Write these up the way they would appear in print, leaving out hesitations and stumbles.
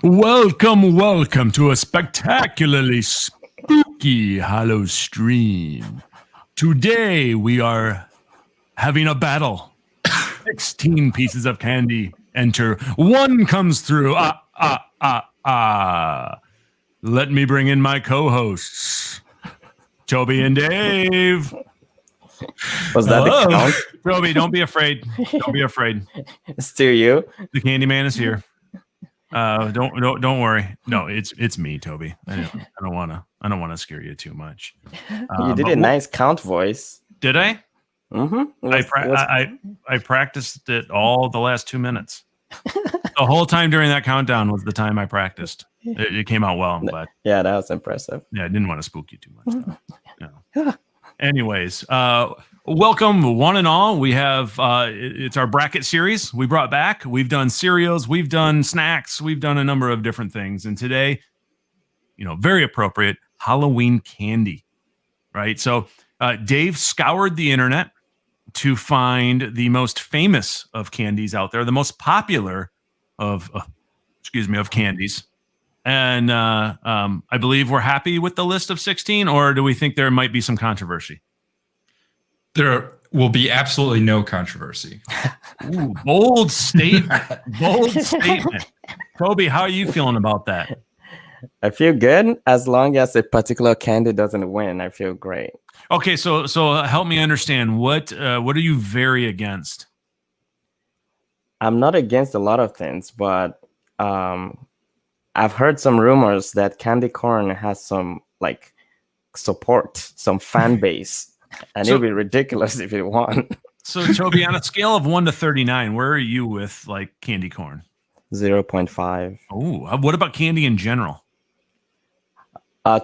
Welcome to a spectacularly spooky Hallow stream. Today we are having a battle. 16 pieces of candy enter. One comes through. Let me bring in my co-hosts, Toby and Dave. Was that the count? Toby, don't be afraid. Don't be afraid. Still you? The Candyman is here. Don't worry. No, it's me, Toby. I don't want to scare you too much. You did a nice count voice. Did I? Mm-hmm. I practiced it all the last 2 minutes. The whole time during that countdown was the time I practiced. It came out well. I'm glad. Yeah, that was impressive. Yeah, I didn't want to spook you too much. No. Anyways, welcome one and all. We have it's our bracket series we brought back. We've done cereals, we've done snacks, we've done a number of different things. And today, very appropriate, Halloween candy, right? So Dave scoured the internet to find the most famous of candies out there, the most popular of candies. And I believe we're happy with the list of 16, or do we think there might be some controversy? There will be absolutely no controversy. Ooh, bold statement. Bold statement. Toby, how are you feeling about that? I feel good as long as a particular candy doesn't win. I feel great. Okay, so help me understand. What are you very against? I'm not against a lot of things, but I've heard some rumors that candy corn has some support, some fan base, and it would be ridiculous if it won. So, Toby, on a scale of 1 to 39, where are you with candy corn? 0.5. Oh, what about candy in general?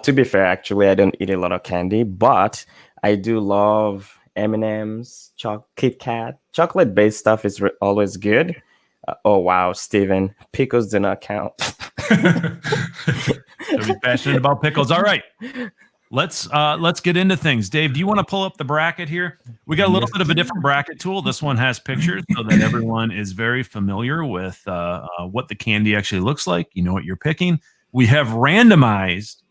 To be fair, actually, I don't eat a lot of candy, but I do love M&M's, Kit Kat. Chocolate-based stuff is always good. Oh, wow, Steven. Pickles do not count. Toby's passionate about pickles. All right. Let's get into things. Dave, do you want to pull up the bracket here? We got a little bit of a different bracket tool. This one has pictures so that everyone is very familiar with what the candy actually looks like. You know what you're picking. We have randomized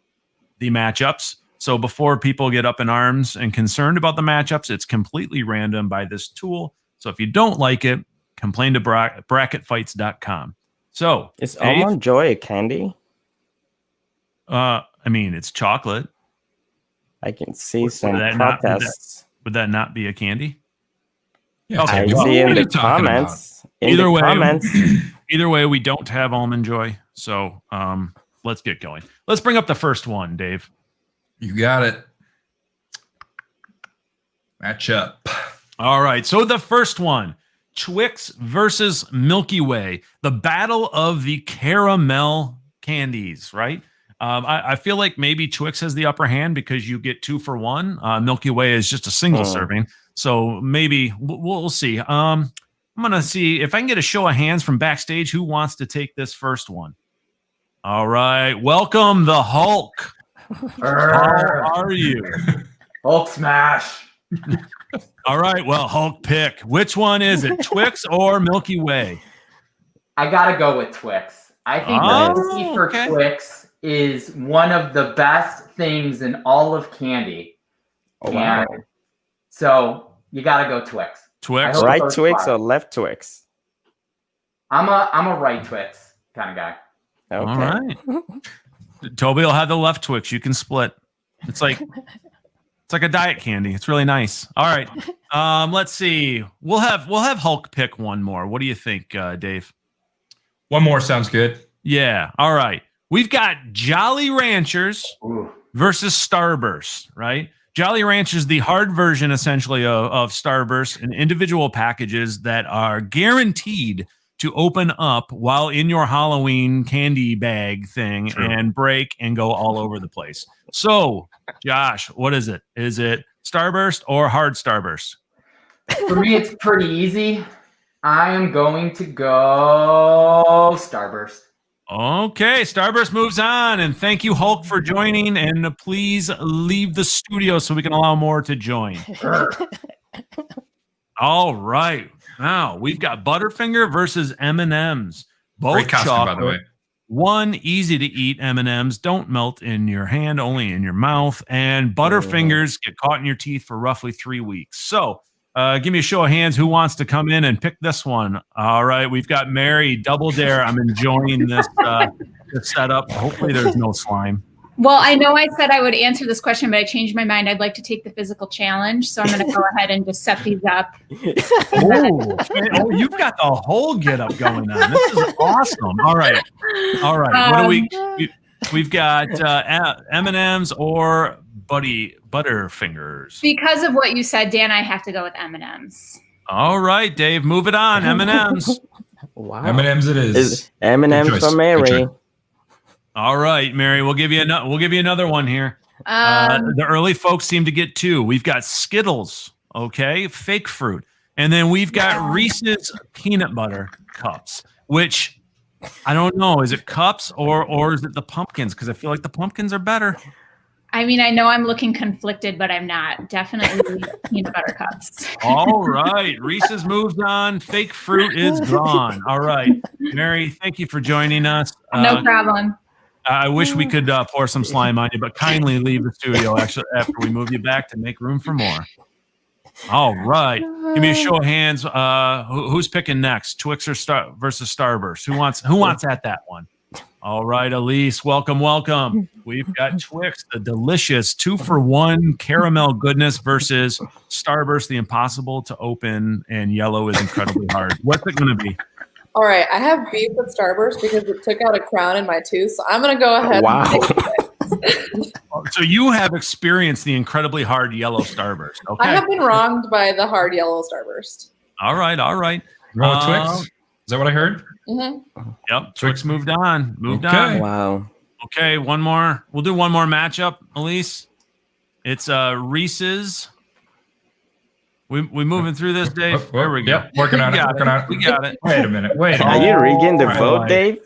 the matchups. So before people get up in arms and concerned about the matchups, it's completely random by this tool. So if you don't like it, complain to bracketfights.com. So is Almond Joy a candy? It's chocolate. I can see some protests. Would that not be a candy? Yeah, okay. I see in the comments. Either way, we don't have Almond Joy. So let's get going. Let's bring up the first one, Dave. You got it. Match up. All right. So the first one, Twix versus Milky Way, the battle of the caramel candies, right? I feel like maybe Twix has the upper hand because you get 2 for 1. Milky Way is just a single serving. So maybe we'll see. I'm going to see if I can get a show of hands from backstage. Who wants to take this first one? All right. Welcome the Hulk. How are you? Hulk smash. All right. Well, Hulk pick. Which one is it? Twix or Milky Way? I got to go with Twix. I think the recipe for Twix is one of the best things in all of candy. Oh, wow. So you got to go Twix. Twix? Right Twix or left Twix? I'm a right Twix kind of guy. Okay. All right. Toby will have the left Twix. You can split. It's like a diet candy. It's really nice. All right. Let's see. We'll have Hulk pick one more. What do you think, Dave? One more sounds good. Yeah. All right. We've got Jolly Ranchers versus Starburst, right? Jolly Ranchers, the hard version essentially of Starburst, and individual packages that are guaranteed to open up while in your Halloween candy bag thing and break and go all over the place. So, Josh, what is it? Is it Starburst or hard Starburst? For me, it's pretty easy. I am going to go Starburst. Okay, Starburst moves on, and thank you, Hulk, for joining, and please leave the studio so we can allow more to join. All right. Now, we've got Butterfinger versus M&M's. Both great costume, chocolate. by the way. 1 easy to eat M&Ms don't melt in your hand, only in your mouth, and Butterfingers get caught in your teeth for roughly 3 weeks. So give me a show of hands who wants to come in and pick this one. All right, we've got Mary, Double Dare. I'm enjoying this setup. Hopefully there's no slime. Well, I know I said I would answer this question, but I changed my mind. I'd like to take the physical challenge, so I'm going to go ahead and just set these up. Oh, you've got the whole get-up going on. This is awesome. All right. What do we've got M&Ms or Butterfingers? Because of what you said, Dan, I have to go with M&Ms. All right, Dave, move it on. M&Ms. Wow. M&Ms it is. M&Ms for Mary. All right, Mary, we'll give you another one here. The early folks seem to get 2. We've got Skittles, okay, fake fruit, and then we've got Reese's peanut butter cups, which I don't know, is it cups or is it the pumpkins? Because I feel like the pumpkins are better. I mean, I know I'm looking conflicted, but I'm not. Definitely peanut butter cups. All right, Reese's moved on. Fake fruit is gone. All right, Mary, thank you for joining us. No problem. I wish we could pour some slime on you, but kindly leave the studio actually after we move you back to make room for more. All right. Give me a show of hands. Who's picking next? Twix versus Starburst? Who wants at that one? All right, Elise, welcome. We've got Twix, the delicious 2-for-1 caramel goodness versus Starburst, the impossible to open, and yellow is incredibly hard. What's it going to be? All right, I have beef with Starburst because it took out a crown in my tooth, so I'm going to go ahead and take it. So you have experienced the incredibly hard yellow Starburst. Okay. I have been wronged by the hard yellow Starburst. All right. Twix? Is that what I heard? Mm-hmm. Yep, Twix moved on. Okay. Wow. Okay, one more. We'll do one more matchup, Elise. It's Reese's. We moving through this, Dave? There we go. Yep, working on it. We got it. Wait a minute. Are you rigging the vote, Dave?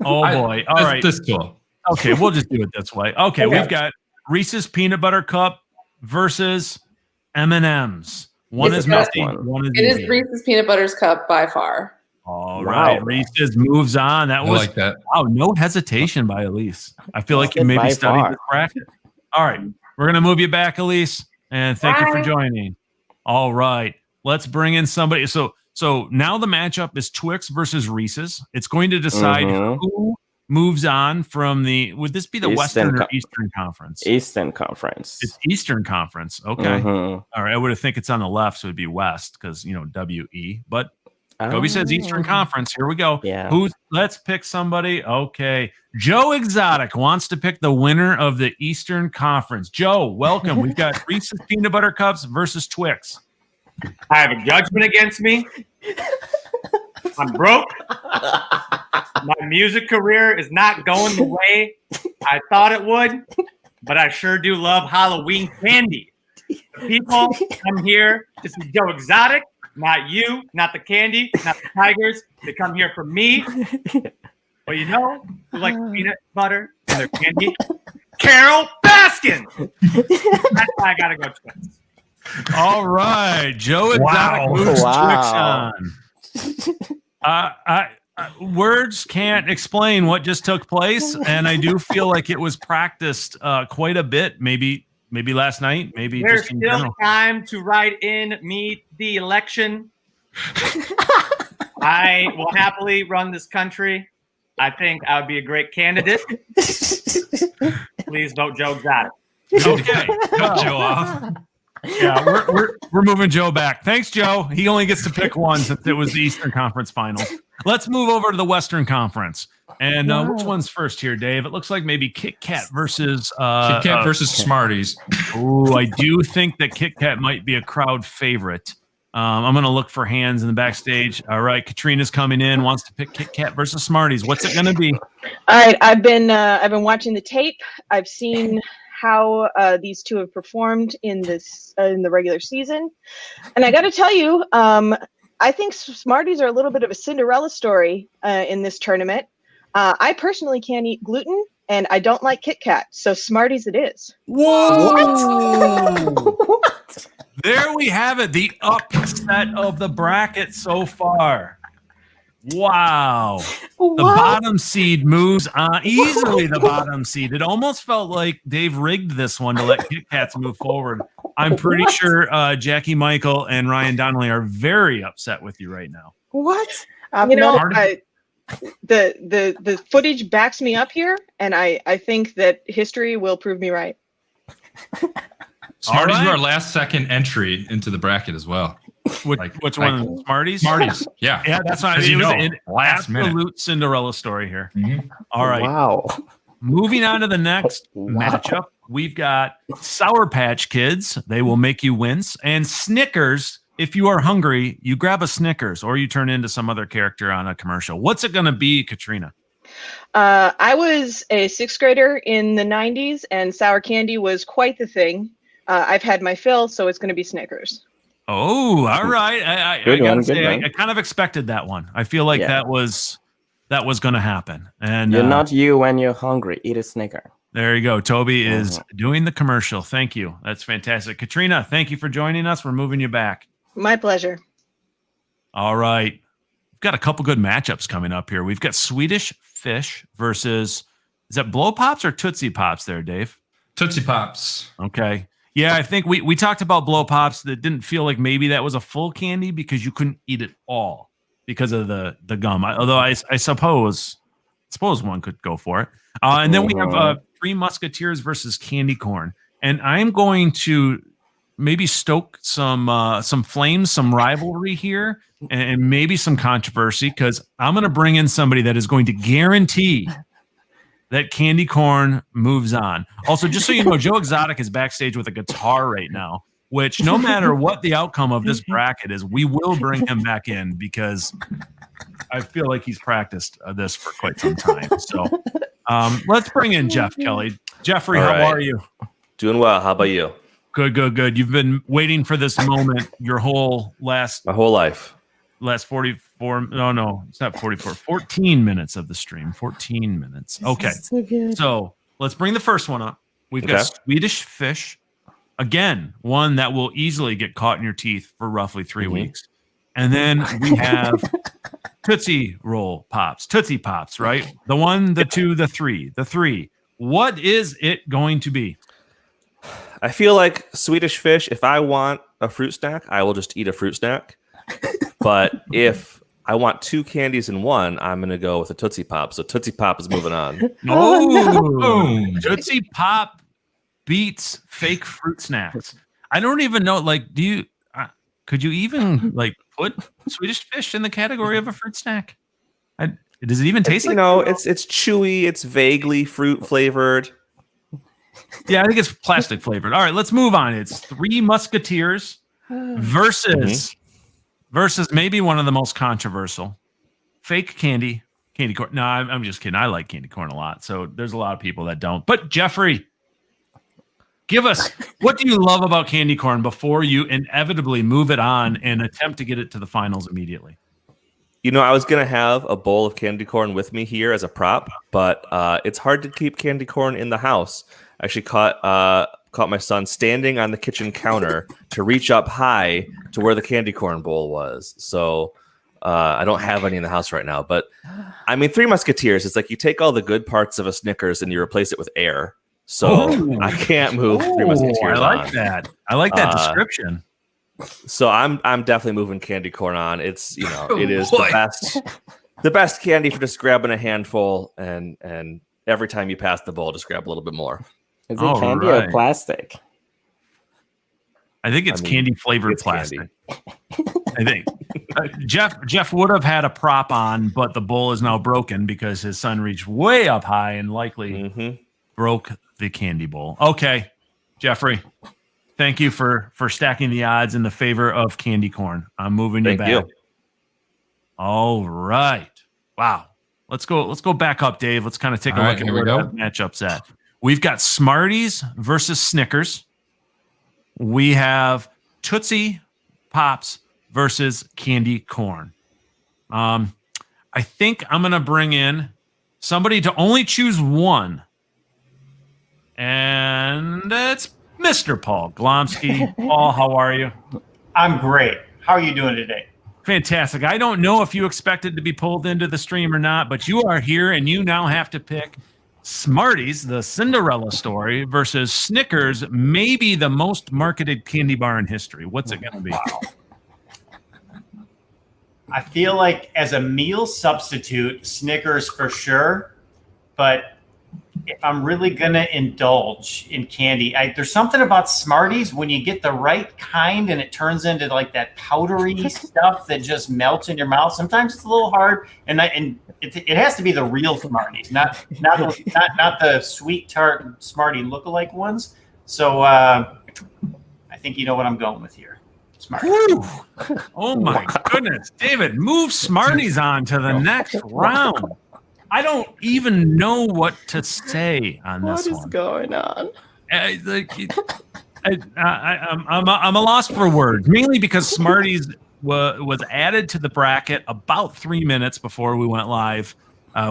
Oh, boy. All right. This cool. Okay, we'll just do it this way. Okay, we've got Reese's Peanut Butter Cup versus M&M's. One is messy, one is It easy. is Reese's Peanut Butter's cup by far. All right, Reese's moves on. That was like that. Wow, no hesitation by Elise. I feel like you maybe studied this bracket. All right, we're going to move you back, Elise, and thank you for joining. All right, let's bring in somebody. So now the matchup is Twix versus Reese's. It's going to decide who moves on from the. Would this be the Western or Eastern Conference? Eastern Conference. It's Eastern Conference. Okay. All right. I would have think it's on the left, so it'd be West because WE. But Toby says Eastern Conference. Here we go. Yeah. Let's pick somebody. Okay. Joe Exotic wants to pick the winner of the Eastern Conference. Joe, welcome. We've got Reese's Peanut Butter Cups versus Twix. I have a judgment against me. I'm broke. My music career is not going the way I thought it would, but I sure do love Halloween candy. The people come here to see Joe Exotic, not you, not the candy, not the Tigers. They come here for me. But who like peanut butter and their candy? Carol Baskin. That's why I gotta go Twix. All right, Joe Exotic moves Twix on. Words can't explain what just took place, and I do feel like it was practiced quite a bit. Maybe last night. Maybe there's just in still general. time to write in me the election. I will happily run this country. I think I would be a great candidate. Please vote Joe Exotic. Okay, cut Joe off. Yeah, we're moving Joe back. Thanks, Joe. He only gets to pick one since it was the Eastern Conference Finals. Let's move over to the Western Conference. And which one's first here, Dave? It looks like maybe Kit Kat versus Smarties. Oh, I do think that Kit Kat might be a crowd favorite. I'm going to look for hands in the backstage. All right, Katrina's coming in, wants to pick Kit Kat versus Smarties. What's it going to be? All right, I've been watching the tape. I've seen how these two have performed in the regular season, and I got to tell you, I think Smarties are a little bit of a Cinderella story in this tournament. I personally can't eat gluten, and I don't like Kit Kat, so Smarties it is. Whoa! What? There we have it, the upset of the bracket so far. Wow. The What? bottom seed moves on easily. The bottom seed. It almost felt like Dave rigged this one to let Kit Kats move forward. I'm pretty sure Jackie Michael and Ryan Donnelly are very upset with you right now. What? I've You know, never- the footage backs me up here, and I think that history will prove me right. Smarties All were right. our last second entry into the bracket as well. Which one? Smarties? Smarties. Yeah. Yeah, that's not. As It you was know, an last minute. absolute Cinderella story here. Mhm. All right. Wow. Moving on to the next Wow. matchup, we've got Sour Patch Kids. They will make you wince. And Snickers. If you are hungry, you grab a Snickers or you turn into some other character on a commercial. What's it going to be, Katrina? I was a sixth grader in the 90s, and sour candy was quite the thing. I've had my fill, so it's going to be Snickers. Oh, all right. I Good gotta one, good say, one. I kind of expected that one. I feel like Yeah. that was going to happen. And You're not you when you're hungry. Eat a Snicker. there you go. Toby is Mhm. doing the commercial. Thank you. That's fantastic. Katrina, thank you for joining us. We're moving you back. My pleasure. All right. We've got a couple good matchups coming up here. We've got Swedish Fish versus, is that Blow Pops or Tootsie Pops there, Dave? Tootsie Pops. Okay. Yeah, I think we talked about Blow Pops. That didn't feel like maybe that was a full candy because you couldn't eat it all because of the gum. Although I suppose one could go for it. And then we have Three Musketeers versus Candy Corn. And I'm going to maybe stoke some flames, some rivalry here, and maybe some controversy because I'm going to bring in somebody that is going to guarantee that Candy Corn moves on. Also, just so you know, Joe Exotic is backstage with a guitar right now, which no matter what the outcome of this bracket is, we will bring him back in because I feel like he's practiced this for quite some time. So let's bring in Jeff Kelly. Jeffrey, All how right. are you? Doing well. How about you? Good, good, good. You've been waiting for this moment your whole last My whole life. 44. No, it's not 44. 14 minutes of the stream. 14 minutes. Okay. So good. So let's bring the first one up. We've got Okay. Swedish Fish. Again, one that will easily get caught in your teeth for roughly 3 Mhm. weeks. And then we have Tootsie Roll Pops. Tootsie Pops, right? The one, the two, the three. The three. What is it going to be? I feel like Swedish Fish, if I want a fruit snack, I will just eat a fruit snack. But if I want two candies in one, I'm going to go with a Tootsie Pop. So Tootsie Pop is moving on. Oh, Boom. Tootsie Pop beats fake fruit snacks. I don't even know. Like, do you? Could you even like put Swedish Fish in the category of a fruit snack? Does it even taste like? It's chewy. It's vaguely fruit flavored. Yeah, I think it's plastic flavored. All right, let's move on. It's Three Musketeers versus maybe one of the most controversial fake candy corn. No, I'm just kidding. I like candy corn a lot, so there's a lot of people that don't. But Jeffrey, give us, what do you love about candy corn before you inevitably move it on and attempt to get it to the finals immediately? You know, I was going to have a bowl of candy corn with me here as a prop, but it's hard to keep candy corn in the house. I actually caught my son standing on the kitchen counter to reach up high to where the candy corn bowl was. So I don't have any in the house right now. But I mean, Three Musketeers, it's like you take all the good parts of a Snickers and you replace it with air. So I can't move Three Musketeers I like on. that. I like that description. So I'm definitely moving candy corn on. It's, you know, it is Boy. the best candy for just grabbing a handful and every time you pass the bowl, just grab a little bit more. Is it All candy right. or plastic? I think it's I mean, candy flavored it's plastic. candy. I think Jeff would have had a prop on, but the bowl is now broken because his son reached way up high and likely Mm-hmm. broke the candy bowl. Okay, Jeffrey, thank you for stacking the odds in the favor of candy corn. I'm moving you Thank back. you. All right. Wow. Let's go back up, Dave. Let's kind of take a All look right, at here we where go. that matchup's at. We've got Smarties versus Snickers. We have Tootsie Pops versus Candy Corn. I think I'm going to bring in somebody to only choose one. And it's Mr. Paul Glomsky. Paul, how are you? I'm great. How are you doing today? Fantastic. I don't know if you expected to be pulled into the stream or not, but you are here and you now have to pick Smarties, the Cinderella story, versus Snickers, maybe the most marketed candy bar in history. What's it going to be? I feel like as a meal substitute, Snickers for sure. But if I'm really going to indulge in candy, there's something about Smarties when you get the right kind and it turns into like that powdery stuff that just melts in your mouth. Sometimes it's a little hard, and it has to be the real Smarties, not the sweet tart Smartie lookalike ones. So I think you know what I'm going with here. Smarties. Oh my goodness, David, move Smarties on to the next round. I don't even know what to say on this one. What is going on? I'm a loss for words, mainly because Smarties was added to the bracket about 3 minutes before we went live.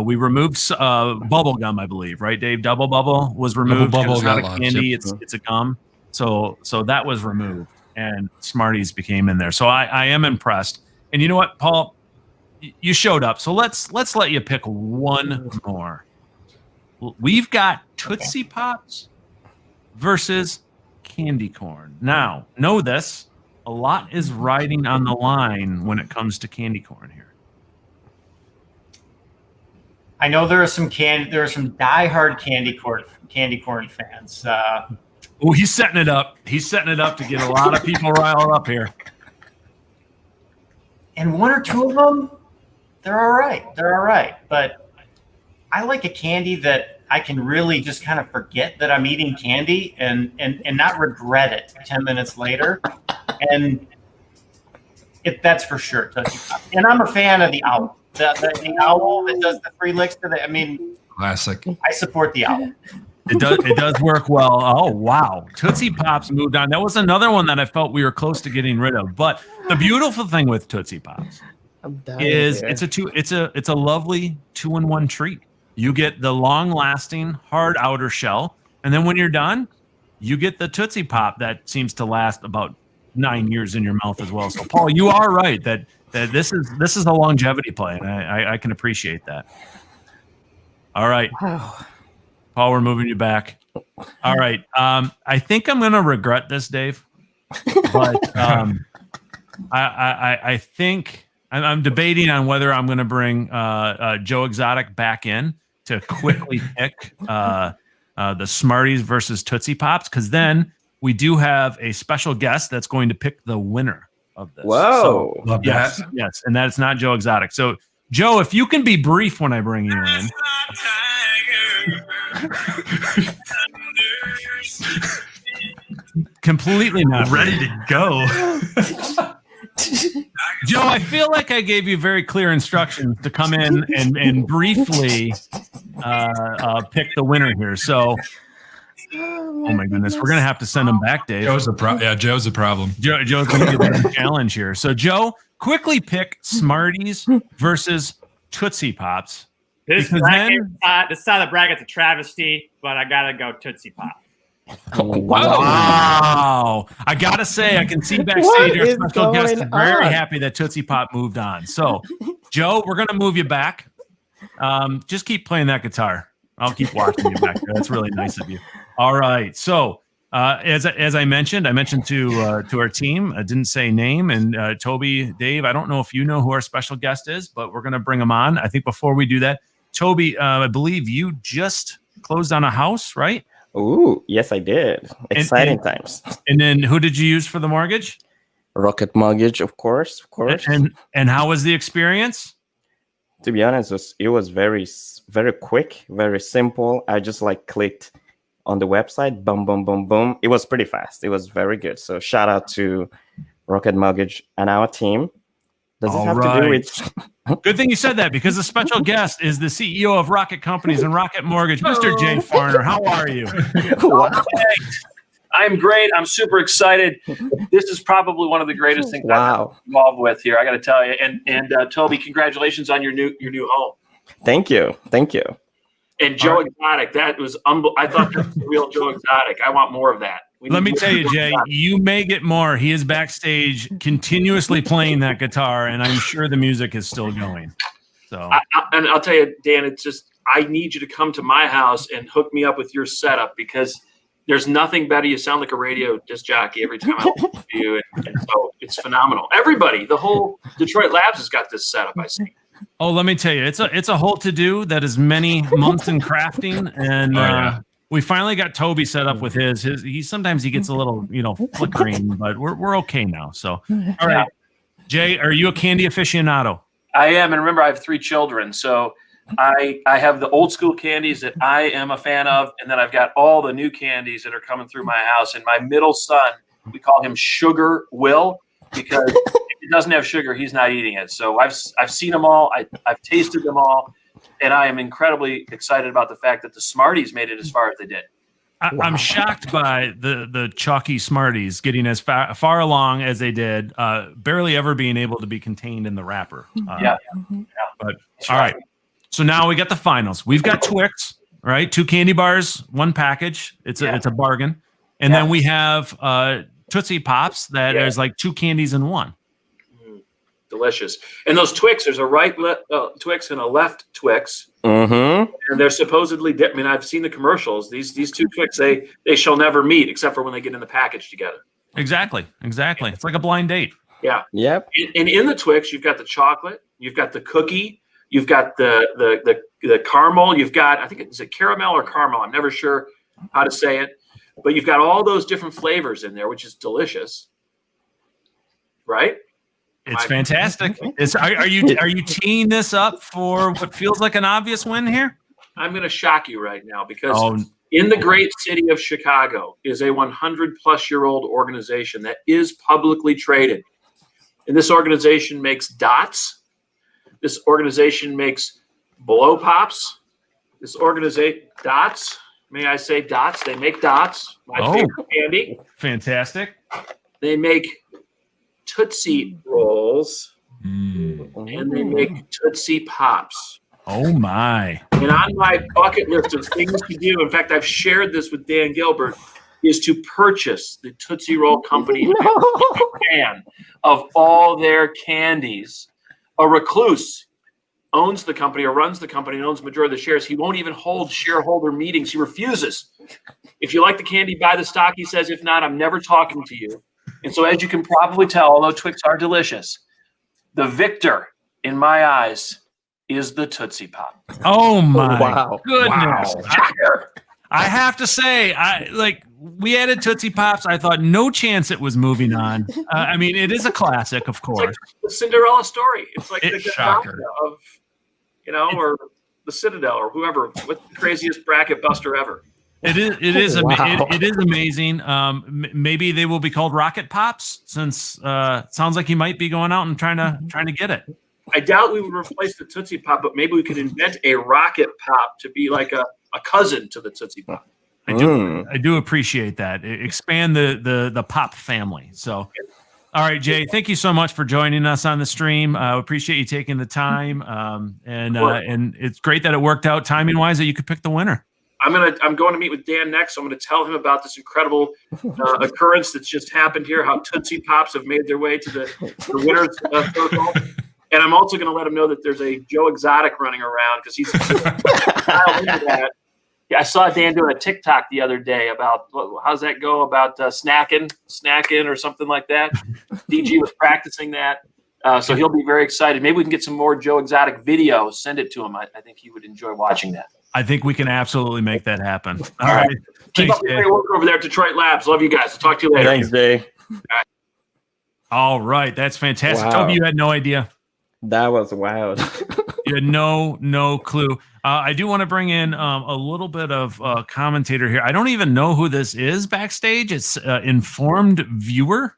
We removed bubble gum, I believe, right, Dave? Double bubble was removed. Bubble it's not a got candy; launched, it's a gum. So that was removed, and Smarties became in there. So I am impressed. And you know what, Paul? You showed up, so let's let you pick one more. We've got Tootsie Pops versus candy corn. Now, know this: a lot is riding on the line when it comes to candy corn here. I know there are some diehard candy corn fans. Oh, he's setting it up. He's setting it up to get a lot of people riled up here. And one or two of them, they're all right. They're all right. But I like a candy that I can really just kind of forget that I'm eating candy and not regret it 10 minutes later. And that's for sure Tootsie Pop. And I'm a fan of the owl. The owl that does the free licks. Classic. I support the owl. It does work well. Oh, wow. Tootsie Pops moved on. That was another one that I felt we were close to getting rid of. But the beautiful thing with Tootsie Pops is it's a lovely 2-in-1 treat. You get the long-lasting hard outer shell, and then when you're done, you get the Tootsie Pop that seems to last about 9 years in your mouth as well. So, Paul, you are right that this is a longevity play, and I can appreciate that. All right. Wow. Paul, we're moving you back. All right. I think I'm going to regret this, Dave. But I think I'm debating on whether I'm going to bring Joe Exotic back in to quickly pick the Smarties versus Tootsie Pops, because then we do have a special guest that's going to pick the winner of this. Whoa. So, yes, and that is not Joe Exotic. So, Joe, if you can be brief when I bring you in. Completely not ready to go. Joe, I feel like I gave you very clear instructions to come in and briefly pick the winner here. So, oh my goodness, we're gonna have to send him back, Dave. Joe's a problem. Joe's gonna be the challenge here. So, Joe, quickly pick Smarties versus Tootsie Pops. This side of the bracket's a travesty, but I gotta go Tootsie Pop. Wow. I gotta say, I can see backstage our special guest is very happy that Tootsie Pop moved on. So, Joe, we're gonna move you back. Just keep playing that guitar. I'll keep watching you back there. That's really nice of you. All right. So, as I mentioned to our team, I didn't say name, and Toby, Dave, I don't know if you know who our special guest is, but we're gonna bring him on. I think before we do that, Toby, I believe you just closed on a house, right? Ooh, yes, I did. Exciting times. And then who did you use for the mortgage? Rocket Mortgage, of course. And how was the experience? To be honest, it was very, very quick, very simple. I just clicked on the website, boom, boom, boom, boom. It was pretty fast. It was very good. So shout out to Rocket Mortgage and our team. Does it have to do with... Good thing you said that, because the special guest is the CEO of Rocket Companies and Rocket Mortgage, Mr. Jay Farner. How are you? Wow. I'm great. I'm super excited. This is probably one of the greatest things I've been involved with here, I got to tell you. And Toby, congratulations on your new home. Thank you. And Joe Exotic, that was I thought that was the real Joe Exotic. I want more of that. Let me tell you, Jay, you may get more. He is backstage continuously playing that guitar, and I'm sure the music is still going. So, and I'll tell you, Dan, it's just I need you to come to my house and hook me up with your setup because there's nothing better. You sound like a radio disc jockey every time I listen to you, and so it's phenomenal. Everybody, the whole Detroit Labs has got this setup. I see. Oh, let me tell you, it's a whole to do that is many months in crafting, and we finally got Toby set up with his. He sometimes he gets a little flickering, but we're okay now. So, all right, Jay, are you a candy aficionado? I am, and remember, I have 3 children, so I have the old school candies that I am a fan of, and then I've got all the new candies that are coming through my house. And my middle son, we call him Sugar Will, because if he doesn't have sugar, he's not eating it. So I've seen them all, I've tasted them all, and I am incredibly excited about the fact that the Smarties made it as far as they did. I'm shocked by the chalky Smarties getting as far along as they did, barely ever being able to be contained in the wrapper. But all right. So now we got the finals. We've got Twix, right? 2 candy bars, 1 package. It's a bargain. And then we have Tootsie Pops that is like 2 candies in 1. Delicious. And those Twix, there's a right Twix and a left Twix. Mm-hmm. And they're supposedly, I mean, I've seen the commercials. These 2 Twix, they shall never meet except for when they get in the package together. Exactly. It's like a blind date. Yeah. Yep. And in the Twix, you've got the chocolate, you've got the cookie, you've got the caramel, you've got, I think it's a caramel or caramel. I'm never sure how to say it, but you've got all those different flavors in there, which is delicious. Right? It's fantastic. Are you teeing this up for what feels like an obvious win here? I'm going to shock you right now because in the great city of Chicago is a 100-plus-year-old organization that is publicly traded. And this organization makes dots. This organization makes blow pops. This organization, dots. May I say dots? They make dots. My favorite candy. Fantastic. They make Tootsie Rolls, and they make Tootsie Pops. Oh, my. And on my bucket list of things to do, in fact, I've shared this with Dan Gilbert, is to purchase the Tootsie Roll Company fan of all their candies. A recluse owns the company or runs the company and owns the majority of the shares. He won't even hold shareholder meetings. He refuses. If you like the candy, buy the stock. He says, if not, I'm never talking to you. And so, as you can probably tell, although Twix are delicious, the victor, in my eyes, is the Tootsie Pop. Oh, my goodness. Wow. I have to say, we added Tootsie Pops. I thought no chance it was moving on. I mean, it is a classic, of course. It's like the Cinderella story. It's like the shocker of, or the Citadel or whoever, with the craziest bracket buster ever. It is amazing. Maybe they will be called Rocket Pops, since it sounds like he might be going out and trying to get it. I doubt we would replace the Tootsie Pop, but maybe we could invent a Rocket Pop to be like a cousin to the Tootsie Pop. I do appreciate that. Expand the Pop family. So, all right, Jay, thank you so much for joining us on the stream. Appreciate you taking the time, and it's great that it worked out timing wise that you could pick the winner. I'm going to meet with Dan next. So I'm going to tell him about this incredible occurrence that's just happened here. How Tootsie Pops have made their way to the winners circle, and I'm also going to let him know that there's a Joe Exotic running around because he's dialed into that. Yeah, I saw Dan doing a TikTok the other day about how's that go about snacking or something like that. DG was practicing that, so he'll be very excited. Maybe we can get some more Joe Exotic video. Send it to him. I think he would enjoy watching that. I think we can absolutely make that happen. All right. Keep up the great work over there at Detroit Labs. Love you guys. I'll talk to you later. Thanks, Jay. All right. That's fantastic. Wow. Toby, you had no idea. That was wild. You had no clue. I do want to bring in a little bit of commentator here. I don't even know who this is backstage. It's Informed Viewer.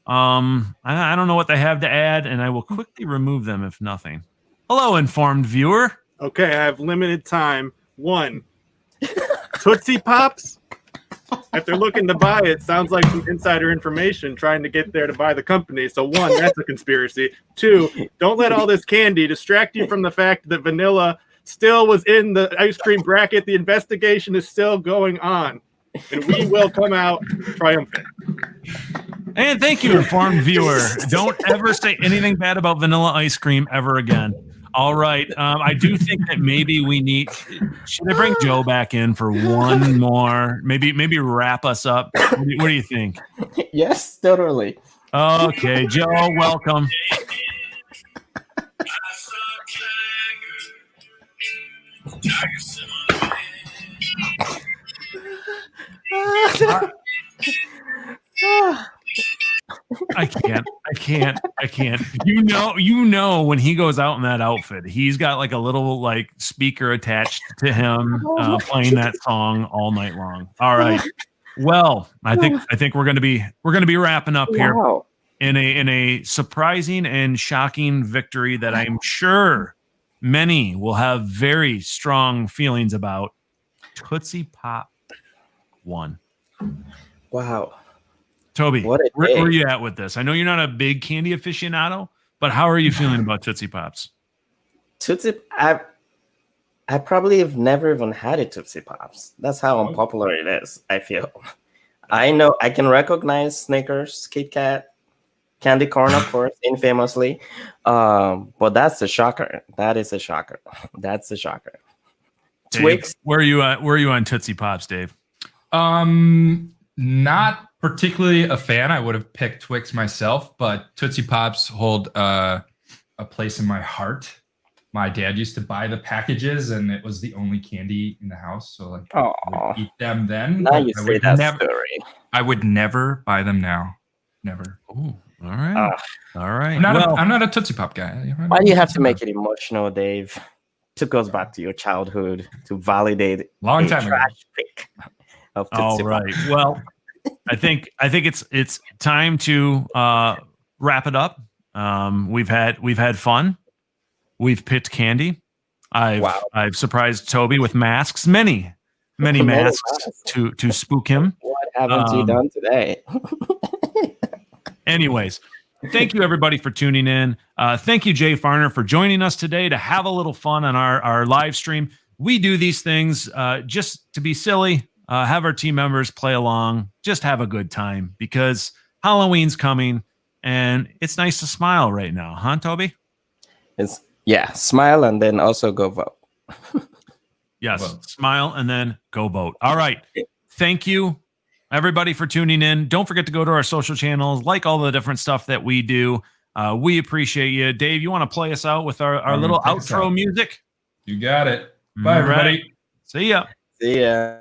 I don't know what they have to add, and I will quickly remove them if nothing. Hello, Informed Viewer. Okay, I have limited time. 1, Tootsie Pops. If they're looking to buy it, sounds like some insider information trying to get there to buy the company. So 1, that's a conspiracy. 2, don't let all this candy distract you from the fact that vanilla still was in the ice cream bracket. The investigation is still going on. and we will come out triumphant. And thank you, informed viewer. Don't ever say anything bad about vanilla ice cream ever again. All right. I do think that maybe we need. Should I bring Joe back in for one more? Maybe wrap us up. What do you think? Yes, totally. Okay, Joe, welcome. I can't. You know when he goes out in that outfit, he's got like a little like speaker attached to him playing that song all night long. All right. Well, I think we're gonna be wrapping up here in a surprising and shocking victory that I'm sure many will have very strong feelings about. Tootsie Pop won. Wow. Toby, where are you at with this? I know you're not a big candy aficionado, but how are you feeling about Tootsie Pops? I probably have never even had a Tootsie Pops. That's how unpopular it is, I feel. I know I can recognize Snickers, Kit Kat, candy corn, of course, infamously. But that's a shocker. That is a shocker. That's a shocker. Dave, Twix. Where are you on Tootsie Pops, Dave? Not particularly a fan. I would have picked Twix myself, but Tootsie Pops hold a place in my heart. My dad used to buy the packages, and it was the only candy in the house. So like, I would eat them then. Now you say that story. I would never buy them now. Never. Oh, all right. All right. I'm not a Tootsie Pop guy. Why do you have to make it emotional, Dave? Took us back to your childhood to validate long time trash pick of Tootsie All right. Well, I think it's time to wrap it up. We've had fun. We've picked candy. I've surprised Toby with masks, many masks to spook him. What haven't you done today? Anyways, thank you everybody for tuning in. Thank you, Jay Farner, for joining us today to have a little fun on our live stream. We do these things just to be silly, have our team members play along, just have a good time because Halloween's coming and it's nice to smile right now, huh, Toby? Smile and then also go vote. Yes, smile and then go vote. All right. Thank you, everybody, for tuning in. Don't forget to go to our social channels, like all the different stuff that we do. We appreciate you. Dave, you want to play us out with our little outro music? You got it. Bye, everybody. See ya. See ya.